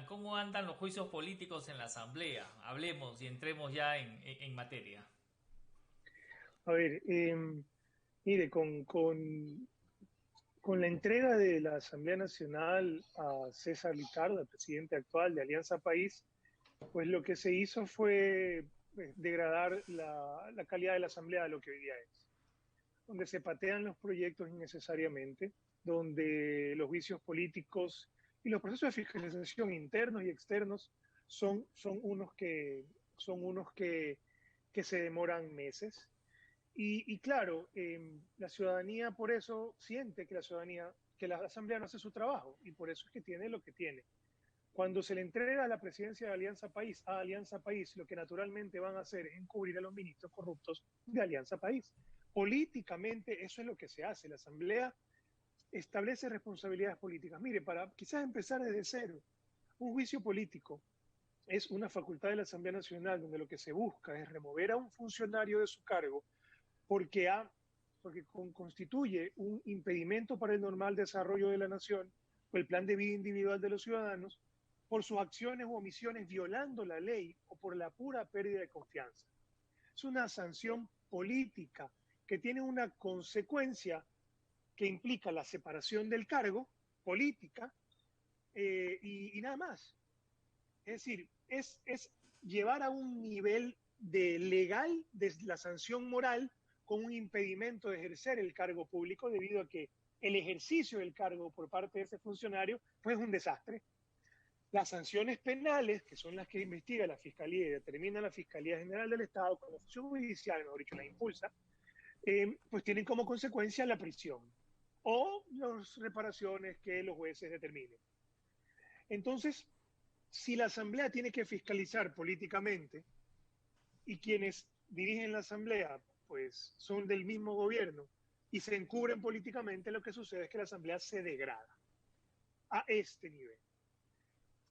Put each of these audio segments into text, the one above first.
cómo andan los juicios políticos en la Asamblea? Hablemos y entremos ya en materia. A ver, mire, con la entrega de la Asamblea Nacional a César Litardo, el presidente actual de Alianza País, pues lo que se hizo fue degradar la calidad de la Asamblea a lo que hoy día es, donde se patean los proyectos innecesariamente, donde los vicios políticos y los procesos de fiscalización internos y externos son unos que se demoran meses. Y claro, la ciudadanía por eso siente que que la Asamblea no hace su trabajo y por eso es que tiene lo que tiene. Cuando se le entrega la presidencia de Alianza País, lo que naturalmente van a hacer es encubrir a los ministros corruptos de Alianza País. Políticamente eso es lo que se hace. La Asamblea establece responsabilidades políticas. Mire, para quizás empezar desde cero, un juicio político es una facultad de la Asamblea Nacional donde lo que se busca es remover a un funcionario de su cargo porque, porque constituye un impedimento para el normal desarrollo de la nación o el plan de vida individual de los ciudadanos por sus acciones o omisiones violando la ley o por la pura pérdida de confianza. Es una sanción política que tiene una consecuencia que implica la separación del cargo política y nada más. Es decir, es llevar a un nivel de legal de la sanción moral con un impedimento de ejercer el cargo público debido a que el ejercicio del cargo por parte de ese funcionario pues es un desastre. Las sanciones penales, que son las que investiga la Fiscalía y determina la Fiscalía General del Estado como función judicial, mejor dicho, la impulsa, pues tienen como consecuencia la prisión o las reparaciones que los jueces determinen. Entonces, si la Asamblea tiene que fiscalizar políticamente y quienes dirigen la Asamblea pues son del mismo gobierno y se encubren políticamente, lo que sucede es que la Asamblea se degrada a este nivel.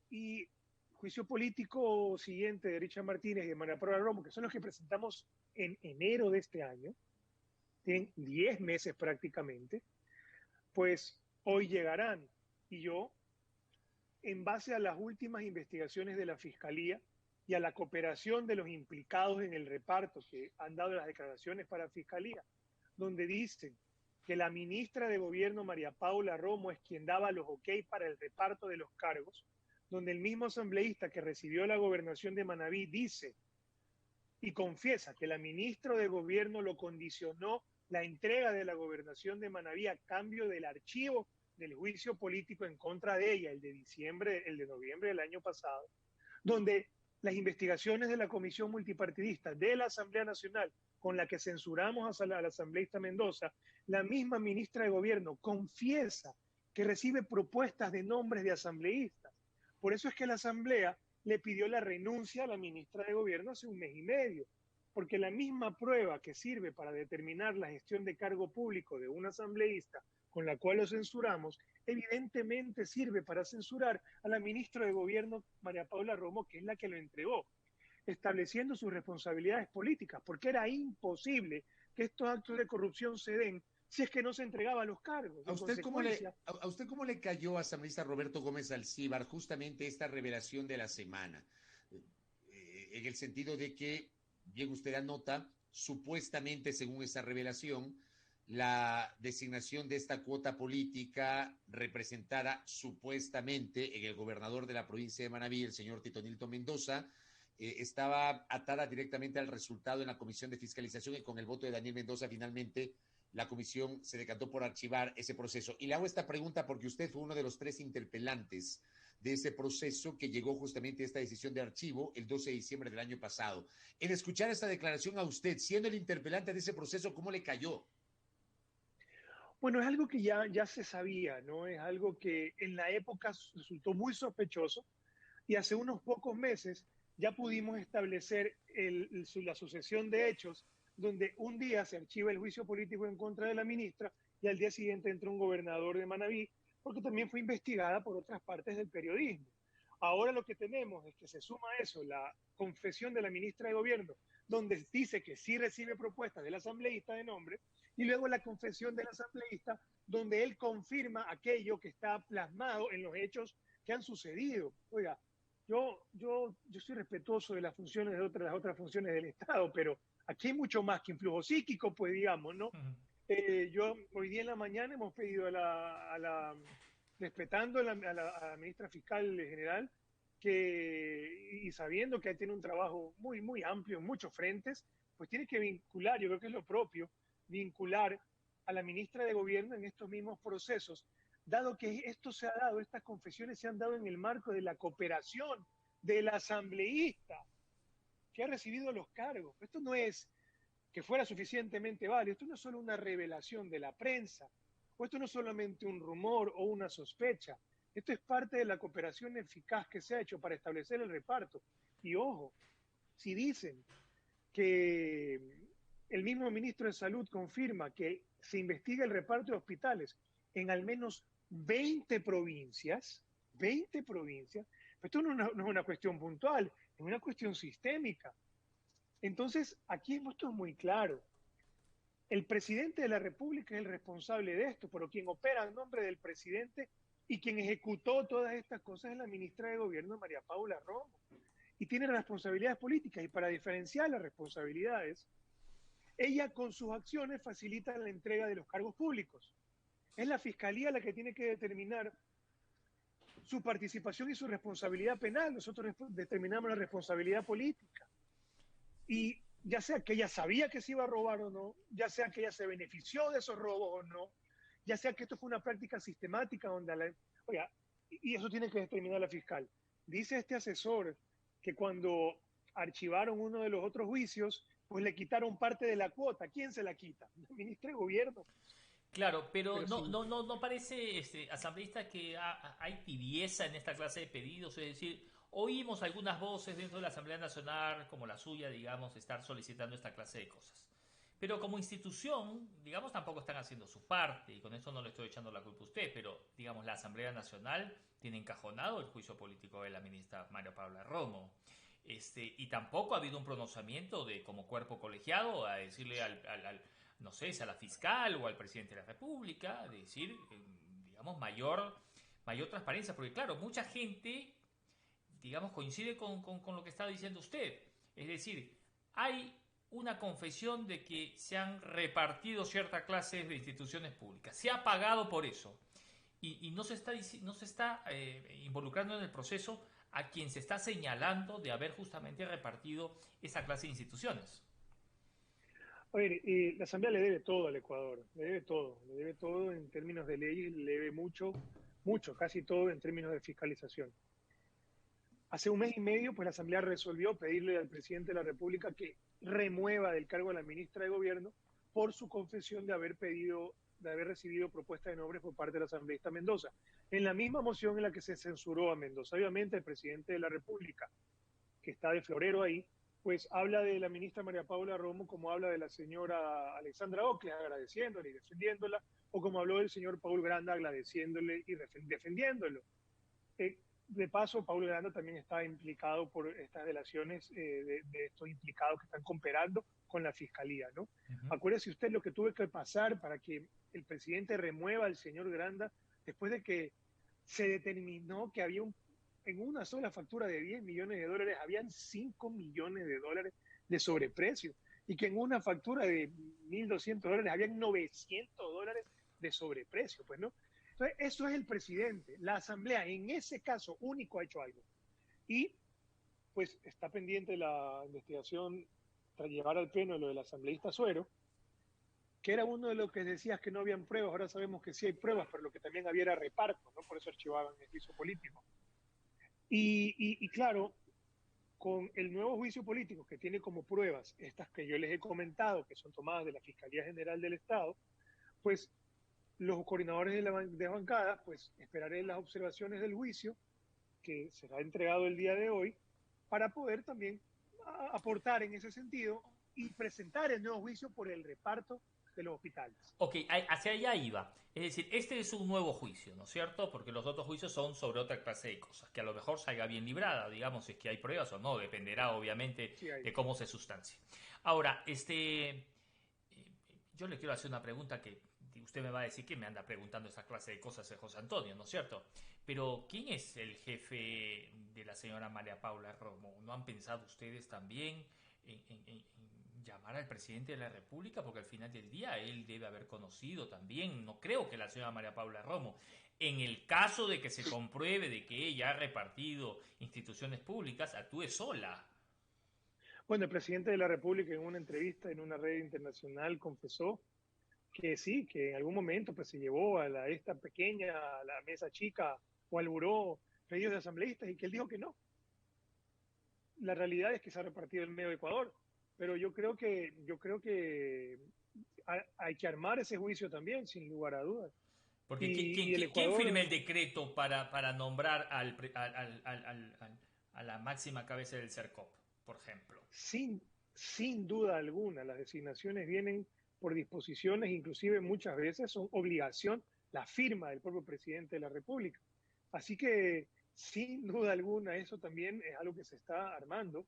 Y juicio político siguiente de Richard Martínez y de María Paula Romo, que son los que presentamos en enero de este año, tienen 10 meses prácticamente, pues hoy llegarán. Y yo, en base a las últimas investigaciones de la Fiscalía y a la cooperación de los implicados en el reparto que han dado las declaraciones para la Fiscalía, donde dicen que la ministra de Gobierno, María Paula Romo, es quien daba los ok para el reparto de los cargos, donde el mismo asambleísta que recibió la gobernación de Manabí dice y confiesa que la ministra de Gobierno lo condicionó la entrega de la gobernación de Manabí a cambio del archivo del juicio político en contra de ella, el de noviembre del año pasado, donde las investigaciones de la Comisión Multipartidista de la Asamblea Nacional, con la que censuramos a la asambleísta Mendoza, la misma ministra de Gobierno confiesa que recibe propuestas de nombres de asambleístas. Por eso es que la Asamblea le pidió la renuncia a la ministra de Gobierno hace un mes y medio, porque la misma prueba que sirve para determinar la gestión de cargo público de un asambleísta con la cual lo censuramos, evidentemente sirve para censurar a la ministra de Gobierno, María Paula Romo, que es la que lo entregó, estableciendo sus responsabilidades políticas, porque era imposible que estos actos de corrupción se den si es que no se entregaba los cargos. ¿A En usted cómo le, consecuencia, a usted cómo le cayó, asambleísta Roberto Gómez Alcíbar, justamente esta revelación de la semana? En el sentido de que, bien usted anota, supuestamente, según esa revelación, la designación de esta cuota política representada supuestamente en el gobernador de la provincia de Manabí, el señor Tito Nilton Mendoza, estaba atada directamente al resultado en la comisión de fiscalización y con el voto de Daniel Mendoza finalmente la comisión se decantó por archivar ese proceso. Y le hago esta pregunta porque usted fue uno de los 3 interpelantes de ese proceso que llegó justamente a esta decisión de archivo el 12 de diciembre del año pasado. En escuchar esta declaración a usted, siendo el interpelante de ese proceso, ¿cómo le cayó? bueno, es algo que ya se sabía, ¿no? Es algo que en la época resultó muy sospechoso y hace unos pocos meses ya pudimos establecer la sucesión de hechos donde un día se archiva el juicio político en contra de la ministra y al día siguiente entra un gobernador de Manabí porque también fue investigada por otras partes del periodismo. Ahora lo que tenemos es que se suma a eso la confesión de la ministra de Gobierno, donde dice que sí recibe propuestas del asambleísta de nombre, y luego la confesión del asambleísta, donde él confirma aquello que está plasmado en los hechos que han sucedido. Oiga, yo soy respetuoso de las funciones de las otras funciones del Estado, pero aquí hay mucho más que influjo psíquico, pues digamos, ¿no? Yo hoy día en la mañana hemos pedido respetando a la ministra fiscal general, y sabiendo que tiene un trabajo muy, muy amplio en muchos frentes, pues tiene que vincular, yo creo que es lo propio, vincular a la ministra de Gobierno en estos mismos procesos, dado que esto se ha dado, estas confesiones se han dado en el marco de la cooperación del asambleísta que ha recibido los cargos. Esto no es que fuera suficientemente válido, esto no es solo una revelación de la prensa, o esto no es solamente un rumor o una sospecha, esto es parte de la cooperación eficaz que se ha hecho para establecer el reparto. Y ojo, si dicen que el mismo ministro de Salud confirma que se investiga el reparto de hospitales en al menos 20 provincias, pues esto no es una cuestión puntual, es una cuestión sistémica. Entonces, aquí esto es muy claro. El presidente de la República es el responsable de esto, pero quien opera en nombre del presidente y quien ejecutó todas estas cosas es la ministra de Gobierno, María Paula Romo. Y tiene responsabilidades políticas, y para diferenciar las responsabilidades, ella con sus acciones facilita la entrega de los cargos públicos. Es la Fiscalía la que tiene que determinar su participación y su responsabilidad penal. Nosotros determinamos la responsabilidad política. Y ya sea que ella sabía que se iba a robar o no, ya sea que ella se benefició de esos robos o no, ya sea que esto fue una práctica sistemática donde oiga, y eso tiene que determinar la fiscal. Dice este asesor que cuando archivaron uno de los otros juicios, pues le quitaron parte de la cuota. ¿Quién se la quita? El ministro de Gobierno. Claro, pero sí. no parece, asambleísta, que hay tibieza en esta clase de pedidos. Es decir, oímos algunas voces dentro de la Asamblea Nacional, como la suya, digamos, estar solicitando esta clase de cosas. Pero como institución, digamos, tampoco están haciendo su parte, y con eso no le estoy echando la culpa a usted, pero, digamos, la Asamblea Nacional tiene encajonado el juicio político de la ministra María Paula Romo. Y tampoco ha habido un pronunciamiento de como cuerpo colegiado a decirle no sé, si a la fiscal o al presidente de la República, de decir, digamos, mayor transparencia, porque claro, mucha gente, digamos, coincide con lo que está diciendo usted. Es decir, hay una confesión de que se han repartido ciertas clases de instituciones públicas. Se ha pagado por eso. Y no se está involucrando en el proceso a quien se está señalando de haber justamente repartido esa clase de instituciones. A ver, la Asamblea le debe todo al Ecuador, le debe todo en términos de leyes, le debe mucho, casi todo en términos de fiscalización. Hace un mes y medio, pues la Asamblea resolvió pedirle al presidente de la República que remueva del cargo a la ministra de Gobierno por su confesión de haber recibido propuestas de nombres por parte del asambleísta Mendoza. En la misma moción en la que se censuró a Mendoza, obviamente el presidente de la República, que está de florero ahí, pues habla de la ministra María Paula Romo como habla de la señora Alexandra Ocles, agradeciéndole y defendiéndola, o como habló del señor Paul Granda, agradeciéndole y defendiéndolo. De paso, Paul Granda también está implicado por estas delaciones de estos implicados que están cooperando con la fiscalía, ¿no? Uh-huh. Acuérdese usted lo que tuvo que pasar para que el presidente remueva al señor Granda después de que se determinó que había en una sola factura de 10 millones de dólares habían 5 millones de dólares de sobreprecio, y que en una factura de 1.200 dólares habían 900 dólares de sobreprecio, pues, ¿no? Entonces, eso es el presidente. La Asamblea, en ese caso único, ha hecho algo. Y, pues, está pendiente la investigación tras llevar al pleno lo del asambleísta Suero, que era uno de los que decías que no habían pruebas. Ahora sabemos que sí hay pruebas, pero lo que también había era reparto, ¿no? Por eso archivaban el juicio político. Y claro, con el nuevo juicio político que tiene como pruebas estas que yo les he comentado, que son tomadas de la Fiscalía General del Estado, pues los coordinadores de bancada, pues esperaré las observaciones del juicio que será entregado el día de hoy para poder también aportar en ese sentido y presentar el nuevo juicio por el reparto de los hospitales. Ok, hacia allá iba. Es decir, este es un nuevo juicio, ¿no es cierto? Porque los otros juicios son sobre otra clase de cosas, que a lo mejor salga bien librada, digamos, si es que hay pruebas o no, dependerá obviamente de cómo se sustancie. Ahora, yo le quiero hacer una pregunta que usted me va a decir que me anda preguntando esa clase de cosas el José Antonio, ¿no es cierto? Pero ¿quién es el jefe de la señora María Paula Romo? ¿No han pensado ustedes también en llamar al presidente de la República? Porque al final del día él debe haber conocido también, no creo que la señora María Paula Romo, en el caso de que se compruebe de que ella ha repartido instituciones públicas, actúe sola. Bueno, el presidente de la República en una entrevista en una red internacional confesó que sí, que en algún momento pues se llevó a esta pequeña, a la mesa chica o al buró pedidos de asambleístas y que él dijo que no. La realidad es que se ha repartido en medio de Ecuador, pero yo creo que hay que armar ese juicio también, sin lugar a dudas. Porque Y el ¿quién Ecuador, firma el decreto para nombrar a la máxima cabeza del CERCOP, por ejemplo? sin duda alguna, las designaciones vienen por disposiciones, inclusive muchas veces son obligación, la firma del propio presidente de la República. Así que, sin duda alguna, eso también es algo que se está armando,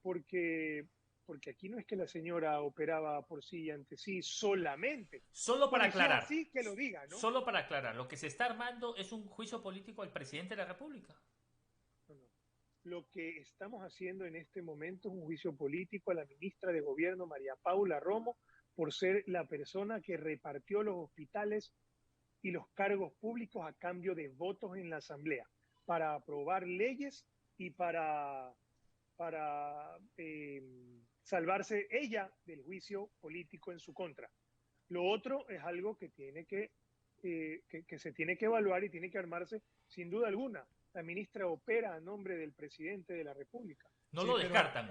porque, porque aquí no es que la señora operaba por sí y ante sí solamente. Solo para Bueno, y si es aclarar, así, que lo diga, ¿no? solo para aclarar, lo que se está armando es un juicio político al presidente de la República. No, no. Lo que estamos haciendo en este momento es un juicio político a la ministra de Gobierno, María Paula Romo, por ser la persona que repartió los hospitales y los cargos públicos a cambio de votos en la Asamblea, para aprobar leyes y para salvarse ella del juicio político en su contra. Lo otro es algo que que se tiene que evaluar y tiene que armarse sin duda alguna. La ministra opera a nombre del presidente de la República. No Sí, lo descartan.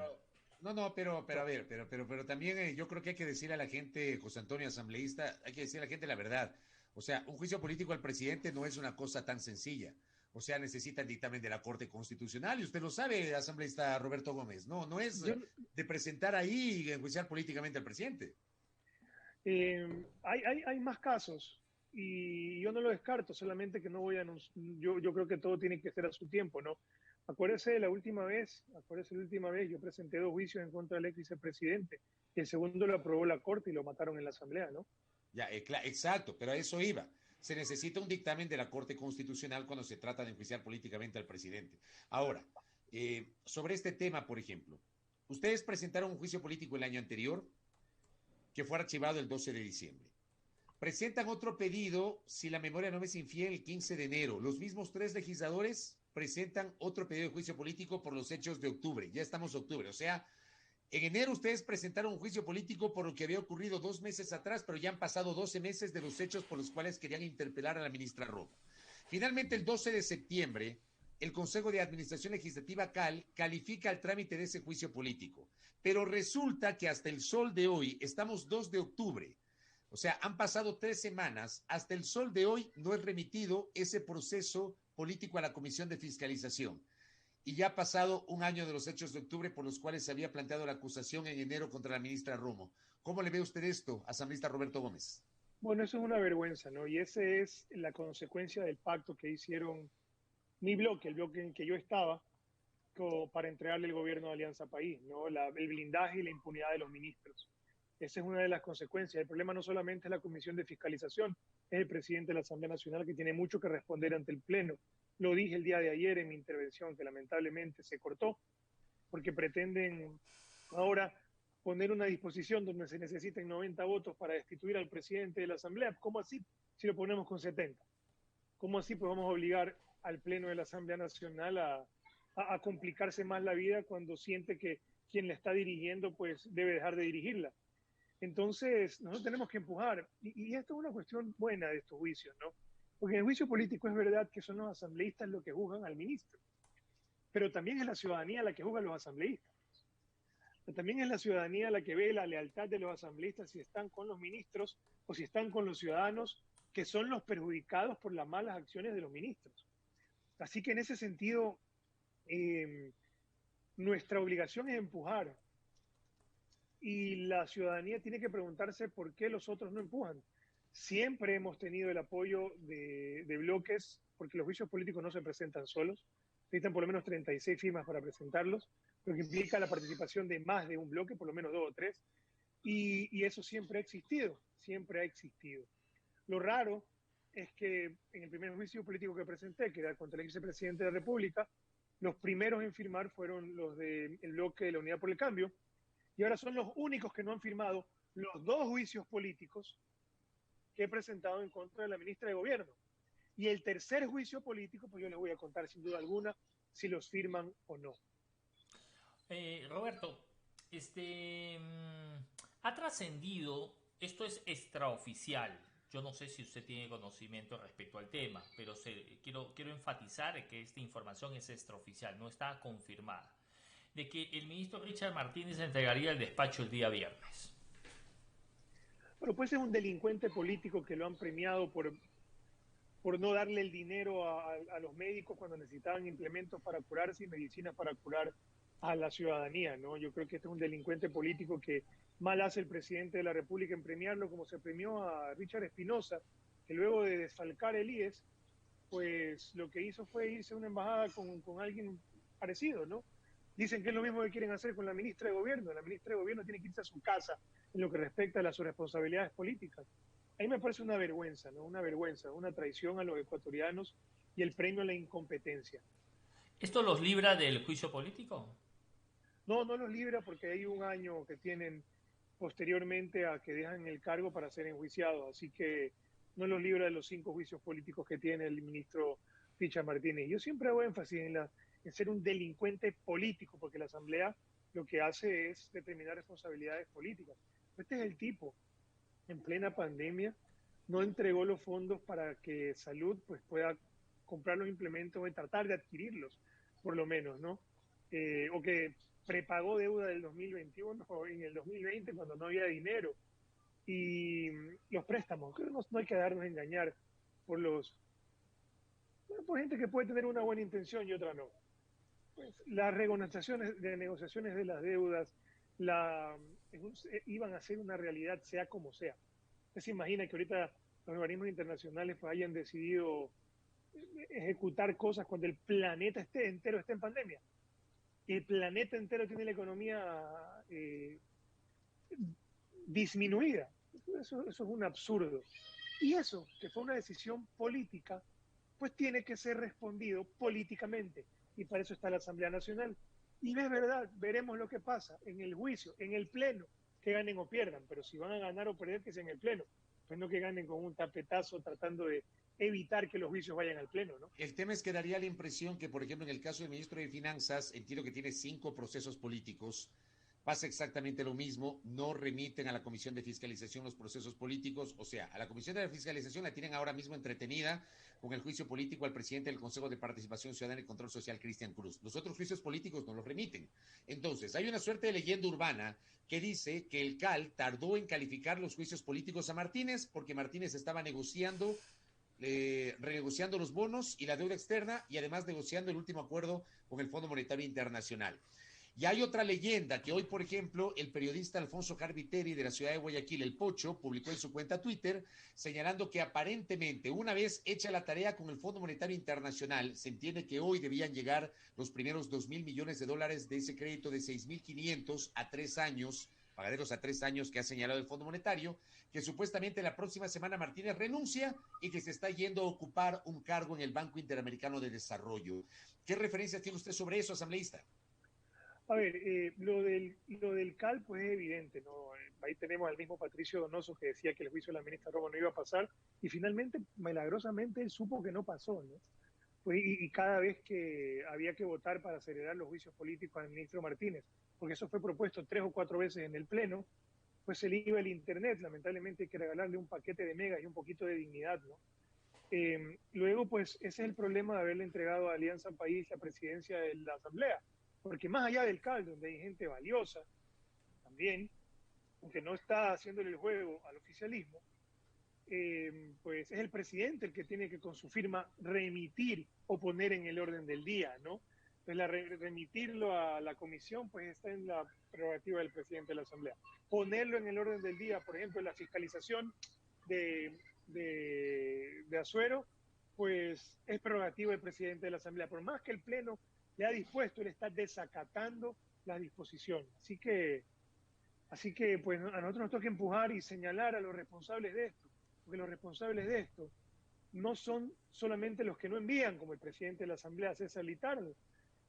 no, no, pero a ver, pero también yo creo que hay que decir a la gente, José Antonio, asambleísta, hay que decir a la gente la verdad. O sea, un juicio político al presidente no es una cosa tan sencilla. O sea, necesita el dictamen de la Corte Constitucional y usted lo sabe, asambleísta Roberto Gómez. No, no es Yo, de presentar ahí y enjuiciar políticamente al presidente. hay más casos y yo no lo descarto, solamente que no voy a yo creo que todo tiene que ser a su tiempo, ¿no? Acuérdese la última vez, yo presenté 2 juicios en contra del ex vicepresidente y el segundo lo aprobó la Corte y lo mataron en la Asamblea, ¿no? Ya, exacto, pero a eso iba. Se necesita un dictamen de la Corte Constitucional cuando se trata de enjuiciar políticamente al presidente. Ahora, sobre este tema, por ejemplo, ustedes presentaron un juicio político el año anterior que fue archivado el 12 de diciembre. Presentan otro pedido, si la memoria no me es infiel, el 15 de enero. Los mismos 3 legisladores presentan otro pedido de juicio político por los hechos de octubre. Ya estamos en octubre, o sea, en enero ustedes presentaron un juicio político por lo que había ocurrido 2 meses atrás, pero ya han pasado 12 meses de los hechos por los cuales querían interpelar a la ministra Romo. Finalmente, el 12 de septiembre, el Consejo de Administración Legislativa CAL califica el trámite de ese juicio político. Pero resulta que hasta el sol de hoy, estamos 2 de octubre, o sea, han pasado 3 semanas, hasta el sol de hoy no es remitido ese proceso político a la Comisión de Fiscalización. Y ya ha pasado un año de los hechos de octubre por los cuales se había planteado la acusación en enero contra la ministra Romo. ¿Cómo le ve usted esto, asambleísta Roberto Gómez? Bueno, eso es una vergüenza, ¿no? Y esa es la consecuencia del pacto que hicieron mi bloque, el bloque en el que yo estaba, para entregarle el gobierno de Alianza País, ¿no? El blindaje y la impunidad de los ministros. Esa es una de las consecuencias. El problema no solamente es la Comisión de Fiscalización, es el presidente de la Asamblea Nacional que tiene mucho que responder ante el Pleno. Lo dije el día de ayer en mi intervención, que lamentablemente se cortó, porque pretenden ahora poner una disposición donde se necesiten 90 votos para destituir al presidente de la Asamblea. ¿Cómo así si lo ponemos con 70? ¿Cómo así pues vamos a obligar al Pleno de la Asamblea Nacional a complicarse más la vida cuando siente que quien la está dirigiendo pues debe dejar de dirigirla? Entonces, nosotros tenemos que empujar, y esto es una cuestión buena de estos juicios, ¿no? Porque en el juicio político es verdad que son los asambleístas los que juzgan al ministro, pero también es la ciudadanía la que juzga a los asambleístas. Pero también es la ciudadanía la que ve la lealtad de los asambleístas si están con los ministros o si están con los ciudadanos que son los perjudicados por las malas acciones de los ministros. Así que en ese sentido, nuestra obligación es empujar y la ciudadanía tiene que preguntarse por qué los otros no empujan. Siempre hemos tenido el apoyo de bloques, porque los juicios políticos no se presentan solos, necesitan por lo menos 36 firmas para presentarlos, lo que implica la participación de más de un bloque, por lo menos 2 o 3, y eso siempre ha existido, siempre ha existido. Lo raro es que en el primer juicio político que presenté, que era contra el vicepresidente de la República, los primeros en firmar fueron los del bloque de la Unidad por el Cambio, y ahora son los únicos que no han firmado los dos juicios políticos que he presentado en contra de la ministra de Gobierno. Y el tercer juicio político, pues yo les voy a contar sin duda alguna si los firman o no. Roberto, ha trascendido, esto es extraoficial. Yo no sé si usted tiene conocimiento respecto al tema, pero quiero enfatizar que esta información es extraoficial, no está confirmada, de que el ministro Richard Martínez entregaría el despacho el día viernes. Bueno, pues es un delincuente político que lo han premiado por no darle el dinero a los médicos cuando necesitaban implementos para curarse y medicinas para curar a la ciudadanía, ¿no? Yo creo que este es un delincuente político que mal hace el presidente de la República en premiarlo, como se premió a Richard Espinosa, que luego de desfalcar el IES, pues lo que hizo fue irse a una embajada con alguien parecido, ¿no? Dicen que es lo mismo que quieren hacer con la ministra de Gobierno. La ministra de Gobierno tiene que irse a su casa en lo que respecta a sus responsabilidades políticas. A mí me parece una vergüenza, ¿no? Una vergüenza, una traición a los ecuatorianos y el premio a la incompetencia. ¿Esto los libra del juicio político? No, no los libra porque hay un año que tienen posteriormente a que dejan el cargo para ser enjuiciados, así que no los libra de los 5 juicios políticos que tiene el ministro Richard Martínez. Yo siempre hago énfasis en ser un delincuente político, porque la Asamblea lo que hace es determinar responsabilidades políticas. Este es el tipo, en plena pandemia, no entregó los fondos para que Salud pues, pueda comprar los implementos o tratar de adquirirlos, por lo menos, ¿no? O que prepagó deuda del 2021 o en el 2020 cuando no había dinero. Y los préstamos, creo que no hay que darnos a engañar por por gente que puede tener una buena intención y otra no. Pues, las renegociaciones de las deudas iban a ser una realidad, sea como sea. Usted se imagina que ahorita los organismos internacionales pues, hayan decidido ejecutar cosas cuando el planeta entero esté en pandemia. El planeta entero tiene la economía disminuida. Eso es un absurdo. Y eso, que fue una decisión política, pues tiene que ser respondido políticamente. Y para eso está la Asamblea Nacional. Y es verdad, veremos lo que pasa en el juicio, en el pleno, que ganen o pierdan. Pero si van a ganar o perder, que sea en el pleno. Pues no que ganen con un tapetazo tratando de evitar que los juicios vayan al pleno, ¿no? El tema es que daría la impresión que, por ejemplo, en el caso del ministro de Finanzas, entiendo que tiene 5 procesos políticos, pasa exactamente lo mismo, no remiten a la Comisión de Fiscalización los procesos políticos, o sea, a la Comisión de Fiscalización la tienen ahora mismo entretenida con el juicio político al presidente del Consejo de Participación Ciudadana y Control Social, Cristian Cruz. Los otros juicios políticos no los remiten. Entonces, hay una suerte de leyenda urbana que dice que el CAL tardó en calificar los juicios políticos a Martínez porque Martínez estaba renegociando los bonos y la deuda externa y además negociando el último acuerdo con el Fondo Monetario Internacional. Y hay otra leyenda que hoy, por ejemplo, el periodista Alfonso Carviteri de la ciudad de Guayaquil, El Pocho, publicó en su cuenta Twitter, señalando que aparentemente una vez hecha la tarea con el Fondo Monetario Internacional, se entiende que hoy debían llegar los primeros $2,000 millones de ese crédito de 6,500 a 3 años, pagaderos a 3 años que ha señalado el Fondo Monetario, que supuestamente la próxima semana Martínez renuncia y que se está yendo a ocupar un cargo en el Banco Interamericano de Desarrollo. ¿Qué referencias tiene usted sobre eso, asambleísta? A ver, lo del CAL pues es evidente, ¿no? Ahí tenemos al mismo Patricio Donoso que decía que el juicio de la ministra Romo no iba a pasar y finalmente, milagrosamente, él supo que no pasó, ¿no? Pues, y cada vez que había que votar para acelerar los juicios políticos al ministro Martínez, porque eso fue propuesto 3 o 4 veces en el Pleno, pues se le iba el Internet, lamentablemente hay que regalarle un paquete de megas y un poquito de dignidad, ¿no? Luego, pues ese es el problema de haberle entregado a Alianza País la presidencia de la Asamblea, porque más allá del CAL, donde hay gente valiosa también, aunque no está haciéndole el juego al oficialismo, pues es el presidente el que tiene que con su firma remitir o poner en el orden del día, ¿no? Entonces remitirlo a la comisión pues está en la prerrogativa del presidente de la Asamblea. Ponerlo en el orden del día, por ejemplo, la fiscalización de Azuero, pues es prerrogativa del presidente de la Asamblea. Por más que el Pleno le ha dispuesto, él está desacatando las disposiciones. Así que pues a nosotros nos toca empujar y señalar a los responsables de esto. porque los responsables de esto no son solamente los que no envían, como el presidente de la Asamblea, César Litardo,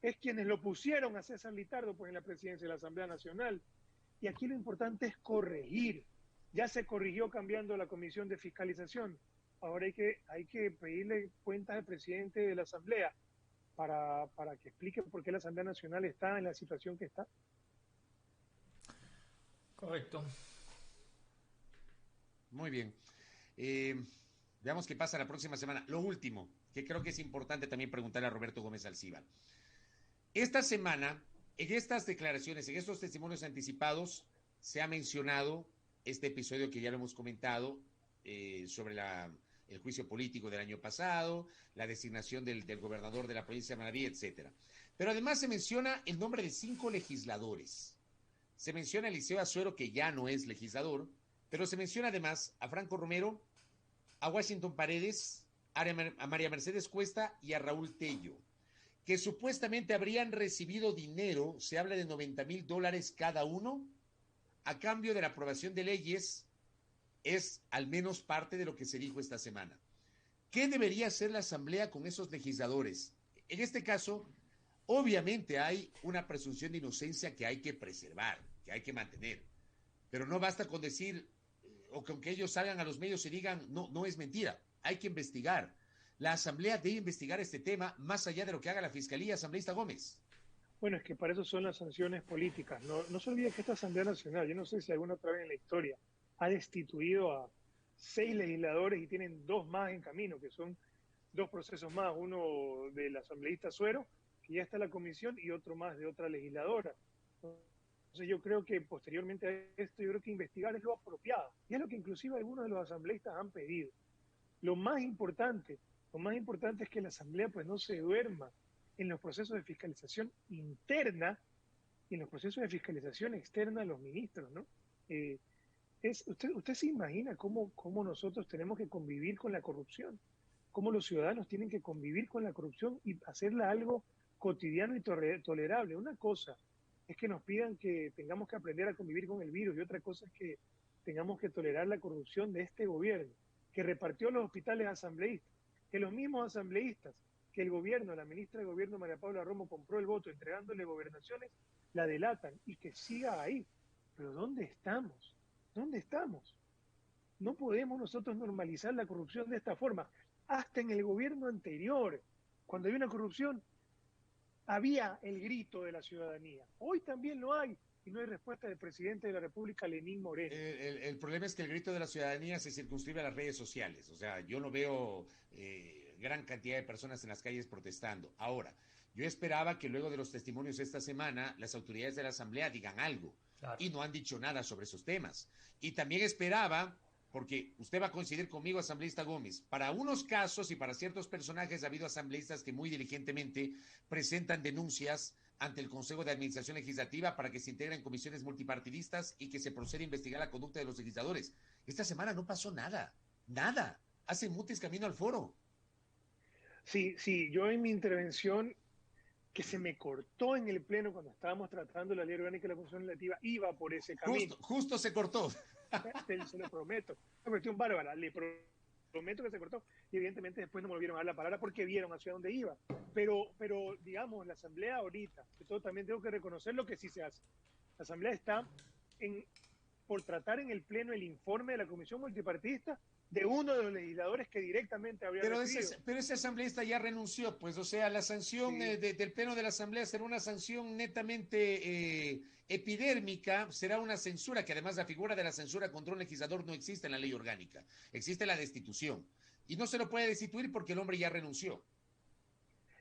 es quienes lo pusieron a César Litardo pues, en la presidencia de la Asamblea Nacional. Y aquí lo importante es corregir. Ya se corrigió cambiando la comisión de fiscalización. Ahora hay que pedirle cuentas al presidente de la Asamblea para que explique por qué la Asamblea Nacional está en la situación que está. Correcto. Muy bien. Veamos qué pasa la próxima semana. Lo último, que creo que es importante también preguntarle a Roberto Gómez Alcíbar. Esta semana, en estas declaraciones, en estos testimonios anticipados, se ha mencionado este episodio que ya lo hemos comentado sobre el juicio político del año pasado, la designación del gobernador de la provincia de Manabí, etcétera. Pero además se menciona el nombre de 5 legisladores. Se menciona a Eliseo Azuero, que ya no es legislador, pero se menciona además a Franco Romero, a Washington Paredes, a María Mercedes Cuesta y a Raúl Tello, que supuestamente habrían recibido dinero, se habla de $90,000 cada uno, a cambio de la aprobación de leyes. Es al menos parte de lo que se dijo esta semana. ¿Qué debería hacer la Asamblea con esos legisladores? En este caso, obviamente hay una presunción de inocencia que hay que preservar, que hay que mantener, pero no basta con decir o con que ellos salgan a los medios y digan no es mentira, hay que investigar. La Asamblea debe investigar este tema más allá de lo que haga la Fiscalía. Asambleísta Gómez. Bueno, es que para eso son las sanciones políticas. No se olvide que esta Asamblea Nacional, yo no sé si alguna otra vez en la historia, ha destituido a 6 legisladores y tienen 2 más en camino, que son 2 procesos más, uno del asambleísta Suero, que ya está en la comisión, y otro más de otra legisladora. Entonces yo creo que posteriormente a esto, yo creo que investigar es lo apropiado, y es lo que inclusive algunos de los asambleístas han pedido. Lo más importante es que la Asamblea pues no se duerma en los procesos de fiscalización interna y en los procesos de fiscalización externa de los ministros, ¿no? Usted se imagina cómo nosotros tenemos que convivir con la corrupción, cómo los ciudadanos tienen que convivir con la corrupción y hacerla algo cotidiano y tolerable. Una cosa es que nos pidan que tengamos que aprender a convivir con el virus y otra cosa es que tengamos que tolerar la corrupción de este gobierno, que repartió los hospitales asambleístas, que los mismos asambleístas, que el gobierno, la ministra de Gobierno María Paula Romo compró el voto entregándole gobernaciones, la delatan y que siga ahí. Pero ¿dónde estamos? ¿Dónde estamos? No podemos nosotros normalizar la corrupción de esta forma. Hasta en el gobierno anterior, cuando había una corrupción, había el grito de la ciudadanía. Hoy también lo hay y no hay respuesta del presidente de la República, Lenín Moreno. El problema es que el grito de la ciudadanía se circunscribe a las redes sociales. O sea, yo no veo gran cantidad de personas en las calles protestando. Ahora, yo esperaba que luego de los testimonios esta semana, las autoridades de la Asamblea digan algo. Claro. Y no han dicho nada sobre esos temas. Y también esperaba, porque usted va a coincidir conmigo, asambleísta Gómez, para unos casos y para ciertos personajes ha habido asambleístas que muy diligentemente presentan denuncias ante el Consejo de Administración Legislativa para que se integren comisiones multipartidistas y que se proceda a investigar la conducta de los legisladores. Esta semana no pasó nada, nada. Hacen mutis camino al foro. Sí, yo en mi intervención, que se me cortó en el Pleno cuando estábamos tratando la Ley Orgánica de la Función Legislativa, iba por ese camino. Justo se cortó. Se lo prometo. Una cuestión bárbara. Le prometo que se cortó. Y evidentemente después no me volvieron a dar la palabra porque vieron hacia dónde iba. Pero digamos, la Asamblea ahorita, yo también tengo que reconocer lo que sí se hace. La Asamblea está por tratar en el Pleno el informe de la Comisión Multipartidista de uno de los legisladores que directamente habría recibido. Pero ese asambleísta ya renunció, pues, o sea, la sanción del Pleno de la Asamblea será una sanción netamente epidérmica, será una censura, que además la figura de la censura contra un legislador no existe en la ley orgánica, existe la destitución, y no se lo puede destituir porque el hombre ya renunció.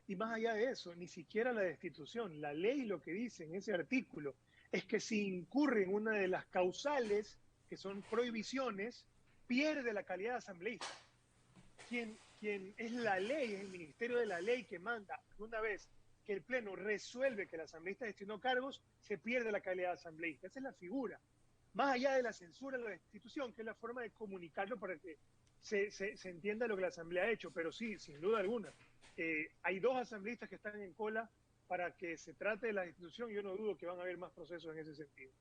Y más allá de eso, ni siquiera la destitución, la ley lo que dice en ese artículo es que si incurre en una de las causales, que son prohibiciones, pierde la calidad de asambleísta. Quien es la ley, es el Ministerio de la Ley que manda. Una vez que el Pleno resuelve que el asambleísta destinó cargos, se pierde la calidad de asambleísta. Esa es la figura. Más allá de la censura, la destitución, que es la forma de comunicarlo para que se entienda lo que la Asamblea ha hecho. Pero sí, sin duda alguna, hay 2 asambleístas que están en cola para que se trate de la destitución. Yo no dudo que van a haber más procesos en ese sentido.